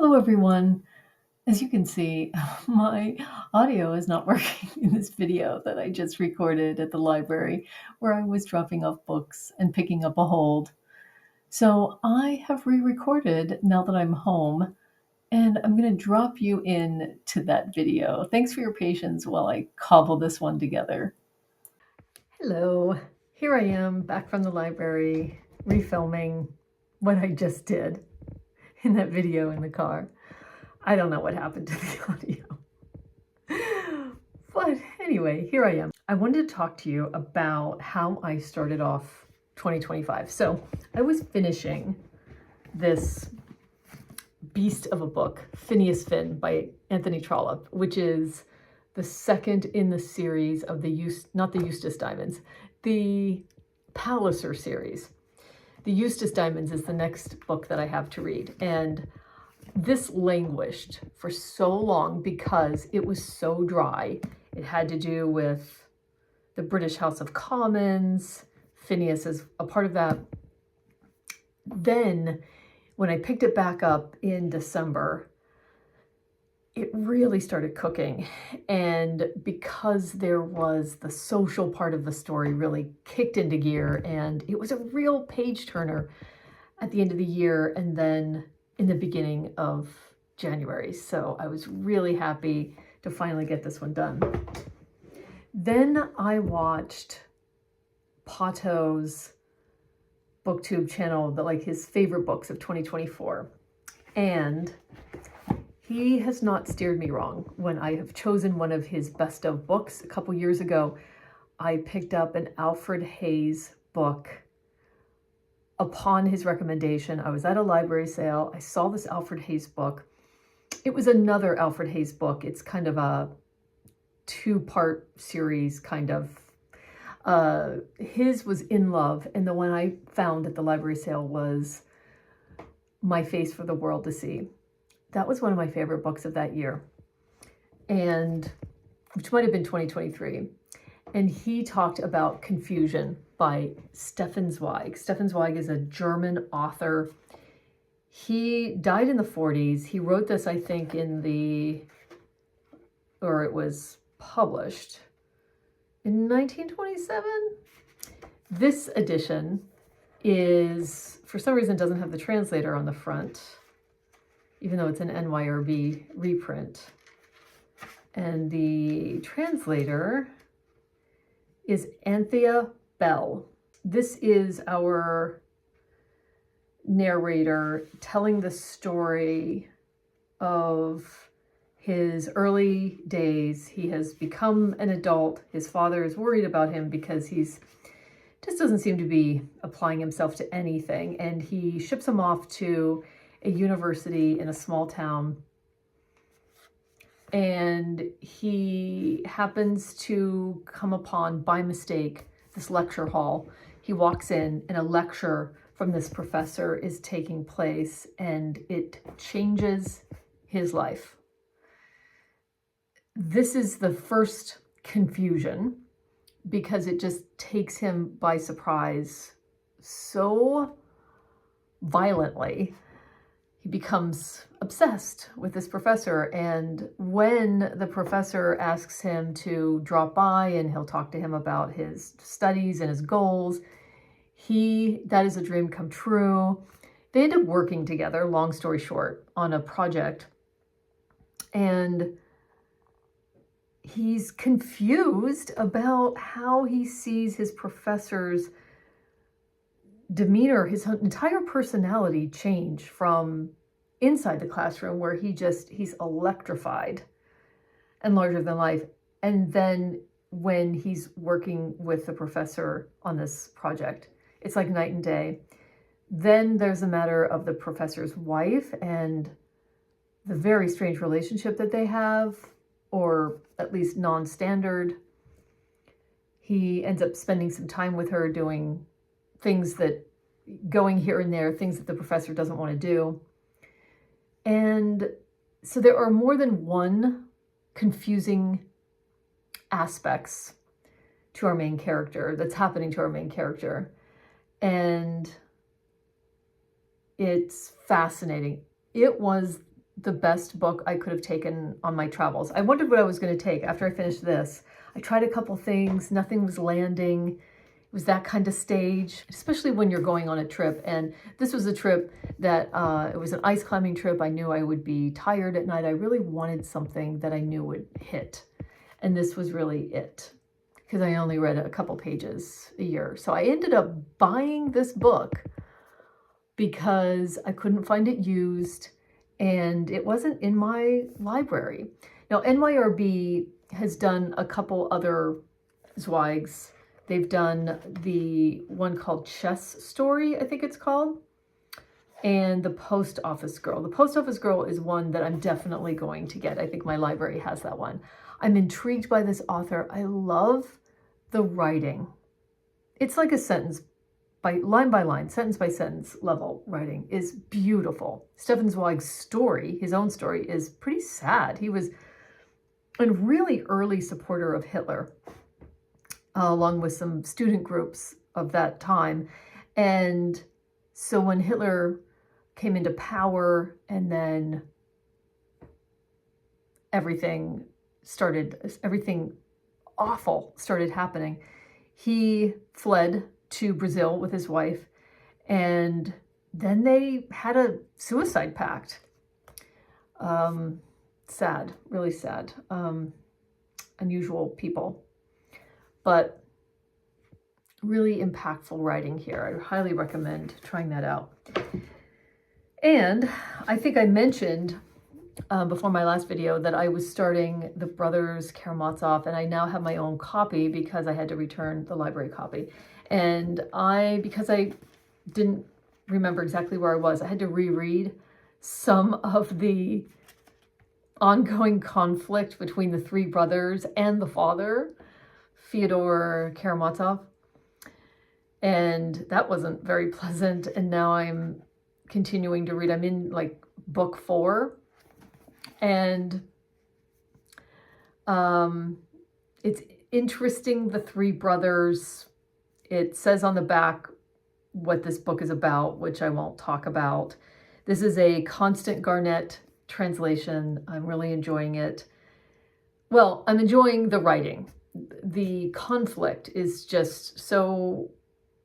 Hello, everyone. As you can see, my audio is not working in this video that I just recorded at the library where I was dropping off books and picking up a hold. So I have re-recorded now that I'm home, and I'm going to drop you in to that video. Thanks for your patience while I cobble this one together. Hello, here I am back from the library, refilming what I just did in that video in the car. I don't know what happened to the audio. But anyway, here I am. I wanted to talk to you about how I started off 2025. So I was finishing this beast of a book, Phineas Finn by Anthony Trollope, which is the second in the series of not the Eustace Diamonds, the Palliser series. The Eustace Diamonds is the next book that I have to read. And this languished for so long because it was so dry. It had to do with the British House of Commons. Phineas is a part of that. Then, when I picked it back up in December, it really started cooking. And because there was the social part of the story really kicked into gear, and it was a real page turner at the end of the year and then in the beginning of January. So I was really happy to finally get this one done. Then I watched Pato's booktube channel, his favorite books of 2024. And he has not steered me wrong. When I have chosen one of his best of books a couple years ago, I picked up an Alfred Hayes book. Upon his recommendation, I was at a library sale. I saw this Alfred Hayes book. It was another Alfred Hayes book. It's kind of a two-part series, kind of. His was In Love, and the one I found at the library sale was My Face for the World to See. That was one of my favorite books of that year, and which might have been 2023. And he talked about Confusion by Stefan Zweig. Stefan Zweig is a German author. He died in the 40s. He wrote this, I think, it was published in 1927. This edition is, for some reason, doesn't have the translator on the front, even though it's an NYRB reprint. And the translator is Anthea Bell. This is our narrator telling the story of his early days. He has become an adult. His father is worried about him because he's just doesn't seem to be applying himself to anything. And he ships him off to a university in a small town. And he happens to come upon, by mistake, this lecture hall. He walks in and a lecture from this professor is taking place, and it changes his life. This is the first confusion because it just takes him by surprise so violently. He becomes obsessed with this professor, and when the professor asks him to drop by and he'll talk to him about his studies and his goals, that is a dream come true. They end up working together, long story short, on a project, and he's confused about how he sees his professor's demeanor, his entire personality change from inside the classroom, where he's electrified and larger than life. And then when he's working with the professor on this project, it's like night and day. Then there's a matter of the professor's wife and the very strange relationship that they have, or at least non-standard. He ends up spending some time with her doing things going here and there, things that the professor doesn't want to do. And so there are more than one confusing aspects to our main character that's happening to our main character. And it's fascinating. It was the best book I could have taken on my travels. I wondered what I was going to take after I finished this. I tried a couple things, nothing was landing. It was that kind of stage, especially when you're going on a trip. And this was a trip that, it was an ice climbing trip. I knew I would be tired at night. I really wanted something that I knew would hit. And this was really it, because I only read a couple pages a year. So I ended up buying this book because I couldn't find it used and it wasn't in my library. Now, NYRB has done a couple other Zweigs. They've done the one called Chess Story, I think it's called, and The Post Office Girl. The Post Office Girl is one that I'm definitely going to get. I think my library has that one. I'm intrigued by this author. I love the writing. It's like a sentence by line, sentence by sentence level writing is beautiful. Stefan Zweig's story, his own story, is pretty sad. He was a really early supporter of Hitler, along with some student groups of that time. And so when Hitler came into power and then everything awful started happening, he fled to Brazil with his wife, and then they had a suicide pact. Sad, really sad. Unusual people, but really impactful writing here. I highly recommend trying that out. And I think I mentioned before my last video that I was starting the Brothers Karamazov, and I now have my own copy because I had to return the library copy. And because I didn't remember exactly where I was, I had to reread some of the ongoing conflict between the three brothers and the father, Fyodor Karamazov. And that wasn't very pleasant. And now I'm continuing to read. I'm in like book 4. And it's interesting, the three brothers. It says on the back what this book is about, which I won't talk about. This is a Constant Garnett translation. I'm really enjoying it. Well, I'm enjoying the writing. The conflict is just so,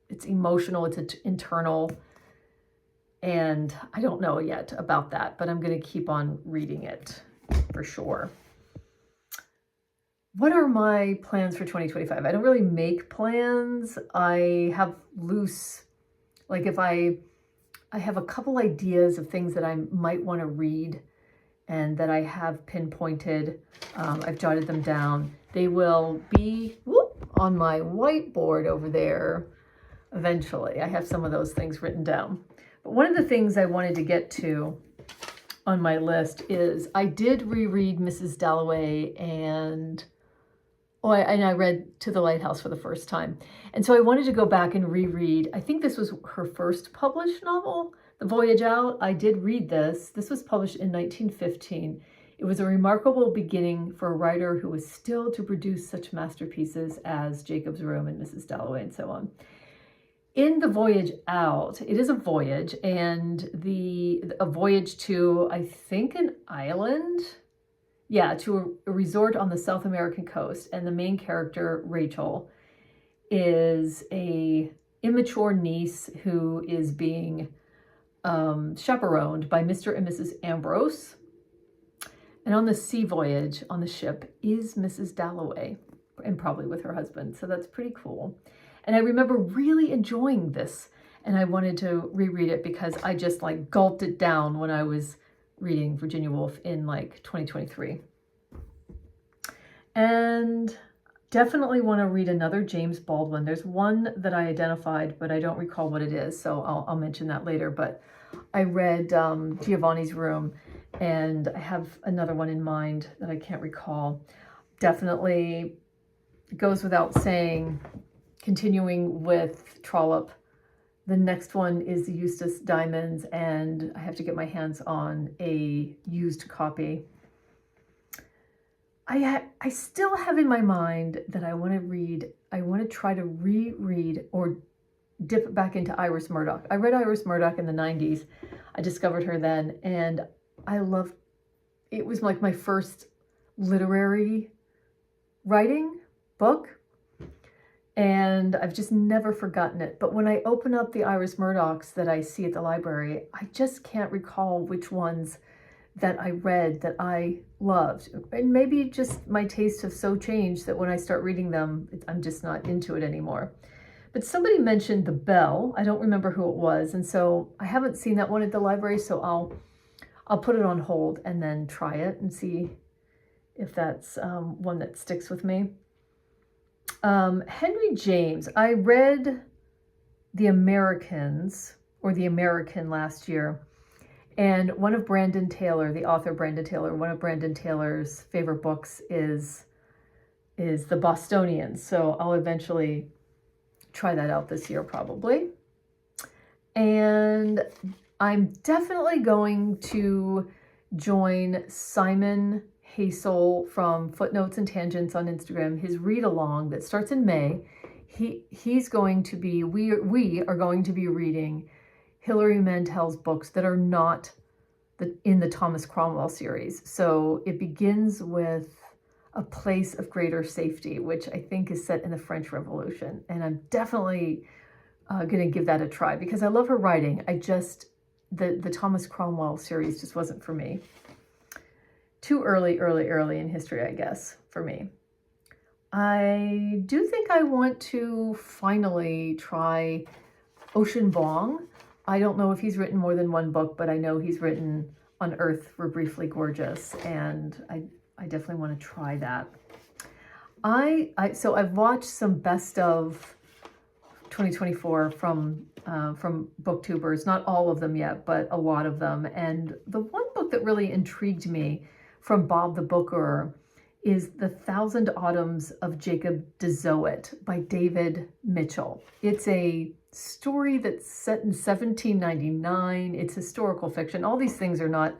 it's emotional, it's internal, and I don't know yet about that, but I'm going to keep on reading it for sure. What are my plans for 2025? I don't really make plans. I have loose, like if I have a couple ideas of things that I might want to read and that I have pinpointed. I've jotted them down. They will be on my whiteboard over there eventually. I have some of those things written down. But one of the things I wanted to get to on my list is I did reread Mrs. Dalloway and I read To the Lighthouse for the first time. And so I wanted to go back and reread, I think this was her first published novel, The Voyage Out. I did read this. This was published in 1915. It was a remarkable beginning for a writer who was still to produce such masterpieces as Jacob's Room and Mrs. Dalloway and so on. In The Voyage Out, it is a voyage, and a voyage to, I think, an island. Yeah, to a resort on the South American coast. And the main character, Rachel, is a immature niece who is being chaperoned by Mr. and Mrs. Ambrose. And on the sea voyage on the ship is Mrs. Dalloway, and probably with her husband. So that's pretty cool. And I remember really enjoying this, and I wanted to reread it because I just like gulped it down when I was reading Virginia Woolf in like 2023. And definitely want to read another James Baldwin. There's one that I identified, but I don't recall what it is, so I'll mention that later. But I read Giovanni's Room, and I have another one in mind that I can't recall. Definitely goes without saying, continuing with Trollope. The next one is the Eustace Diamonds, and I have to get my hands on a used copy. I still have in my mind that I want to read, I want to try to reread or dip back into Iris Murdoch. I read Iris Murdoch in the 90s. I discovered her then, and I love it was like my first literary writing book, and I've just never forgotten it. But when I open up the Iris Murdochs that I see at the library, I just can't recall which ones that I read that I loved. And maybe just my tastes have so changed that when I start reading them, I'm just not into it anymore. But somebody mentioned The Bell. I don't remember who it was, and so I haven't seen that one at the library, so I'll put it on hold and then try it and see if that's one that sticks with me. Henry James, I read The Americans, or The American, last year, and one of Brandon Taylor, the author Brandon Taylor, one of Brandon Taylor's favorite books is The Bostonians, so I'll eventually try that out this year probably. And I'm definitely going to join Simon Hazel from Footnotes and Tangents on Instagram, his read along that starts in May. He's going to be, we are going to be reading Hilary Mantel's books that are not in the Thomas Cromwell series. So it begins with A Place of Greater Safety, which I think is set in the French Revolution. And I'm definitely going to give that a try because I love her writing. The Thomas Cromwell series just wasn't for me. Too early in history, I guess, for me. I do think I want to finally try Ocean Vuong. I don't know if he's written more than one book, but I know he's written On Earth We're Briefly Gorgeous, and I definitely want to try that. So I've watched some best of 2024 from booktubers, not all of them yet, but a lot of them. And the one book that really intrigued me from Bob the Booker is The Thousand Autumns of Jacob de Zoet by David Mitchell. It's a story that's set in 1799. It's historical fiction. All these things are not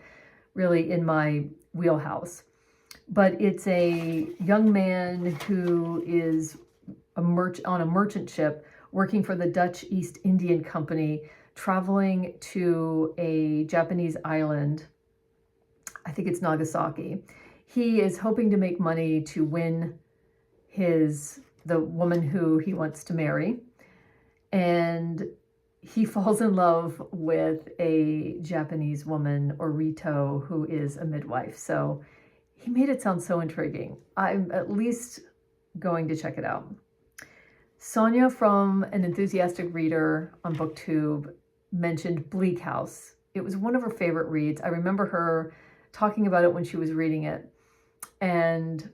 really in my wheelhouse, but it's a young man who is on a merchant ship working for the Dutch East Indian Company, traveling to a Japanese island. I think it's Nagasaki. He is hoping to make money to win the woman who he wants to marry. And he falls in love with a Japanese woman, Orito, who is a midwife. So he made it sound so intriguing. I'm at least going to check it out. Sonya from An Enthusiastic Reader on BookTube mentioned Bleak House. It was one of her favorite reads. I remember her talking about it when she was reading it, and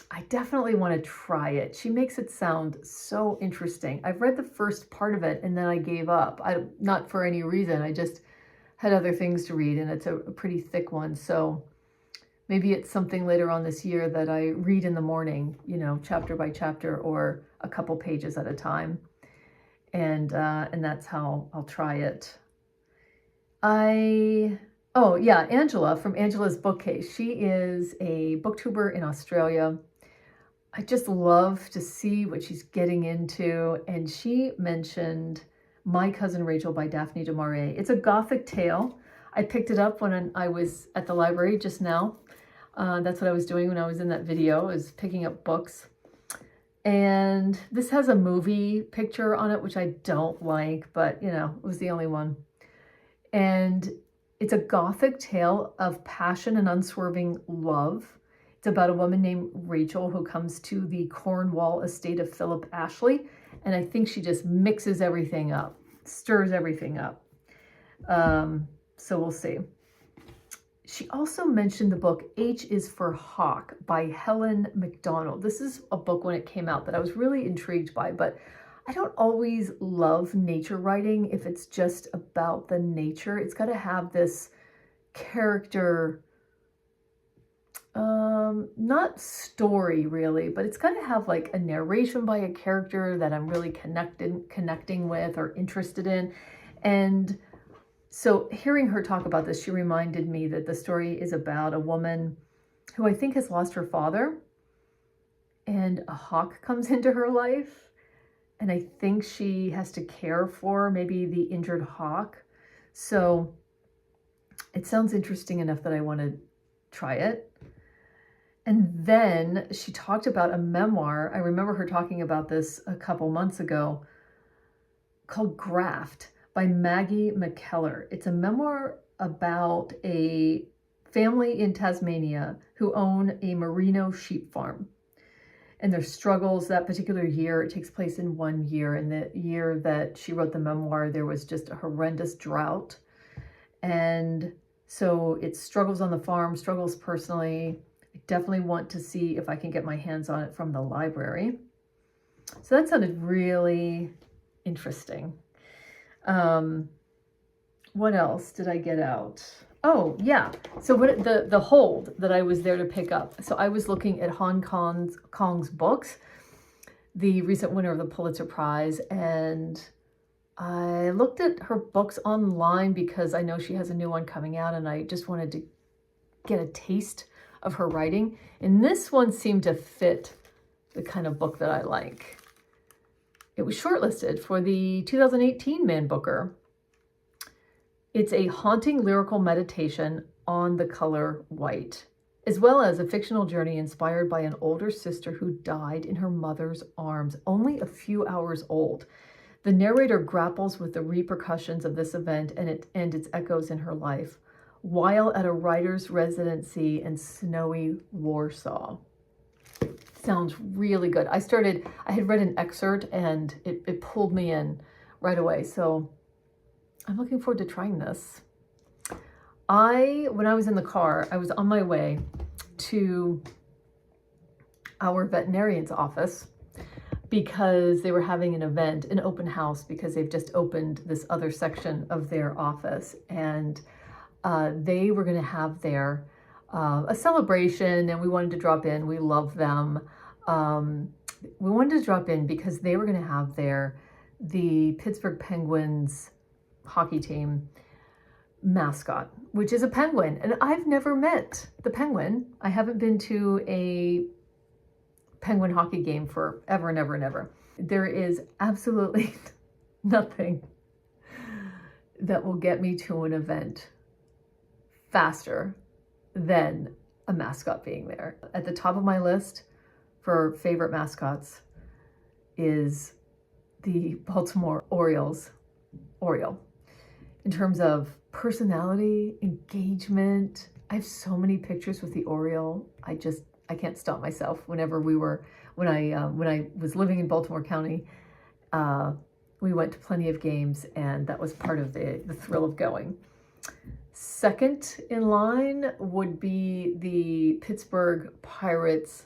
I definitely want to try it. She makes it sound so interesting. I've read the first part of it and then I gave up. Not for any reason. I just had other things to read, and it's a pretty thick one. So maybe it's something later on this year that I read in the morning, chapter by chapter or a couple pages at a time. And that's how I'll try it. Oh yeah, Angela from Angela's Bookcase. She is a booktuber in Australia. I just love to see what she's getting into. And she mentioned My Cousin Rachel by Daphne du Maurier. It's a Gothic tale. I picked it up when I was at the library just now. That's what I was doing when I was in that video, is picking up books. And this has a movie picture on it, which I don't like, but it was the only one. And it's a Gothic tale of passion and unswerving love. It's about a woman named Rachel who comes to the Cornwall estate of Philip Ashley. And I think she just mixes everything up, stirs everything up. So we'll see. She also mentioned the book H is for Hawk by Helen MacDonald. This is a book when it came out that I was really intrigued by, but I don't always love nature writing if it's just about the nature. It's got to have this character, not story really, but it's got to have like a narration by a character that I'm really connecting with or interested in. And so hearing her talk about this, she reminded me that the story is about a woman who I think has lost her father, and a hawk comes into her life. And I think she has to care for maybe the injured hawk. So it sounds interesting enough that I want to try it. And then she talked about a memoir. I remember her talking about this a couple months ago, called Graft by Maggie McKellar. It's a memoir about a family in Tasmania who own a merino sheep farm and their struggles that particular year. It takes place in one year. And the year that she wrote the memoir, there was just a horrendous drought. And so it's struggles on the farm, struggles personally. I definitely want to see if I can get my hands on it from the library. So that sounded really interesting. What else did I get out? Oh, yeah. So what the hold that I was there to pick up. So I was looking at Hong Kong's books, the recent winner of the Pulitzer Prize, and I looked at her books online because I know she has a new one coming out, and I just wanted to get a taste of her writing. And this one seemed to fit the kind of book that I like. It was shortlisted for the 2018 Man Booker. It's a haunting lyrical meditation on the color white, as well as a fictional journey inspired by an older sister who died in her mother's arms, only a few hours old. The narrator grapples with the repercussions of this event and its echoes in her life, while at a writer's residency in snowy Warsaw. Sounds really good. I had read an excerpt and it pulled me in right away. So I'm looking forward to trying this. When I was in the car, I was on my way to our veterinarian's office because they were having an event, an open house, because they've just opened this other section of their office. And they were going to have their a celebration, and we wanted to drop in. We love them. We wanted to drop in because they were going to have the Pittsburgh Penguins hockey team mascot, which is a penguin. And I've never met the penguin. I haven't been to a penguin hockey game for ever and ever and ever. There is absolutely nothing that will get me to an event faster than a mascot being there. At the top of my list for favorite mascots is the Baltimore Orioles Oriole. In terms of personality, engagement, I have so many pictures with the Oriole. I can't stop myself. When I was living in Baltimore County, we went to plenty of games, and that was part of the thrill of going. Second in line would be the Pittsburgh Pirates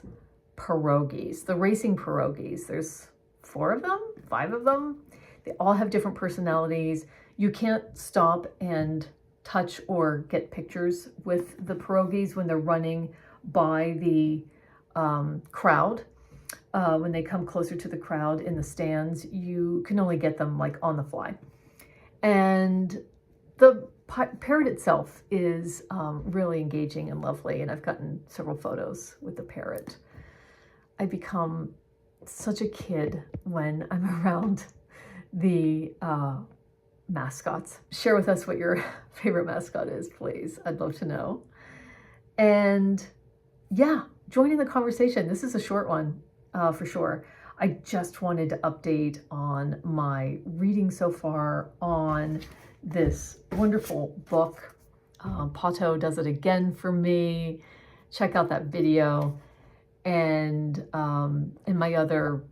pierogies, the racing pierogies. There's 4 of them, 5 of them. They all have different personalities. You can't stop and touch or get pictures with the pierogies when they're running by the crowd. When they come closer to the crowd in the stands, you can only get them like on the fly. And the parrot itself is really engaging and lovely, and I've gotten several photos with the parrot. I become such a kid when I'm around the mascots. Share with us what your favorite mascot is, please. I'd love to know. And yeah, join in the conversation. This is a short one for sure. I just wanted to update on my reading so far on this wonderful book. Pato does it again for me. Check out that video. And my other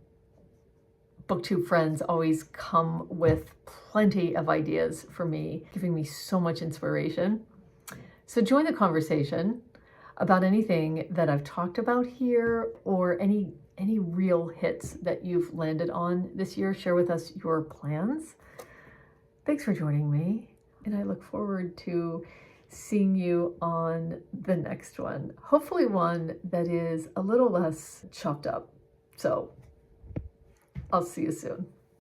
BookTube friends always come with plenty of ideas for me, giving me so much inspiration. So join the conversation about anything that I've talked about here, or any real hits that you've landed on this year. Share with us your plans. Thanks for joining me, and I look forward to seeing you on the next one. Hopefully one that is a little less chopped up. So I'll see you soon.